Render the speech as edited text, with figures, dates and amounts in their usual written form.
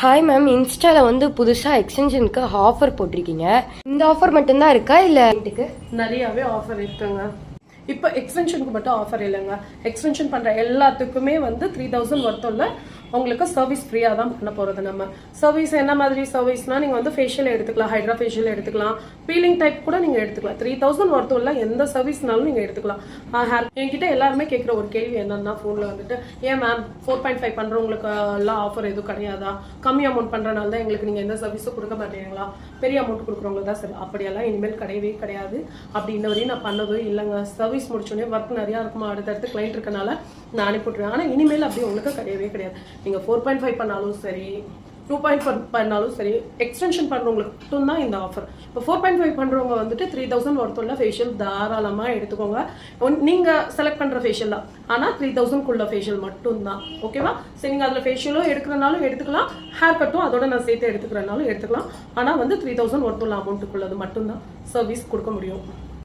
Hi ma'am, இன்ஸ்டாவில் வந்து புதுசாக எக்ஸ்டென்ஷனுக்கு ஆஃபர் போட்டிருக்கீங்க. இந்த ஆஃபர் மட்டும்தான் இருக்கா இல்லை நிறையாவே ஆஃபர் இருக்குங்க. இப்போ எக்ஸ்டென்ஷனுக்கு மட்டும் ஆஃபர் இல்லைங்க. எக்ஸ்டென்ஷன் பண்ணுற எல்லாத்துக்குமே வந்து 3000 ஒர்த்துள்ள உங்களுக்கு சர்வீஸ் ஃப்ரீயாக தான் பண்ண போகிறது. நம்ம சர்வீஸ் என்ன மாதிரி சர்வீஸ்னால் நீங்கள் வந்து ஃபேஷியல் எடுத்துக்கலாம், ஹைட்ரா ஃபேஷியல் எடுத்துக்கலாம், பீலிங் டைப் கூட நீங்கள் எடுத்துக்கலாம். 3000 ஒர்த்துள்ள எந்த சர்வீஸ்னாலும் நீங்கள் எடுத்துக்கலாம். என்கிட்ட எல்லாருமே கேட்குற ஒரு கேள்வி என்னன்னா ஃபோனில் வந்துட்டு, ஏன் மேம் 4.5 பண்ணுறவங்களுக்கு எல்லாம் ஆஃபர் எதுவும் கிடையாதா? கம்மி அமௌண்ட் பண்ணுறனால தான் எங்களுக்கு நீங்கள் எந்த சர்வீஸும் கொடுக்க மாட்டீங்களா? பெரிய அமௌண்ட் கொடுக்குறவங்களுக்கு தான் சரி. அப்படியெல்லாம் இனிமேல் கிடையவே கிடையாது. அப்படி இன்ன வரையும் நான் பண்ணதும் இல்லைங்க. சர்வீஸ் முடிச்சோடனே ஒர்க் நிறையா இருக்குமா, அடுத்தடுத்து கிளைண்ட் இருக்கனால நான் அனுப்பிவிட்ருவேன். ஆனால் இனிமேல் அப்படி உங்களுக்கு கிடையவே கிடையாது. நீங்கள் 4.5 பண்ணாலும் சரி, 2.5 பண்ணாலும் சரி, எக்ஸ்டென்ஷன் பண்ணுறவங்களுக்கு மட்டும்தான் இந்த ஆஃபர். இப்போ 4.5 பண்ணுறவங்க வந்துட்டு 3000 ஒர்த்துள்ள ஃபேஷியல் தாராளமாக எடுத்துக்கோங்க. நீங்கள் செலக்ட் பண்ணுற ஃபேஷியல் தான், ஆனால் 3000க்குள்ள ஃபேஷியல் மட்டும்தான். ஓகேவா? சரி, நீங்கள் அதில் ஃபேஷியலும் எடுக்கிறனாலும் எடுத்துக்கலாம், ஹேர் கட்டும் அதோட நான் சேர்த்து எடுத்துக்கிறனாலும் எடுத்துக்கலாம். ஆனால் வந்து 3000 ஒர்த்துள்ள அமௌண்ட்டுக்குள்ளது மட்டும்தான் சர்வீஸ் கொடுக்க முடியும்.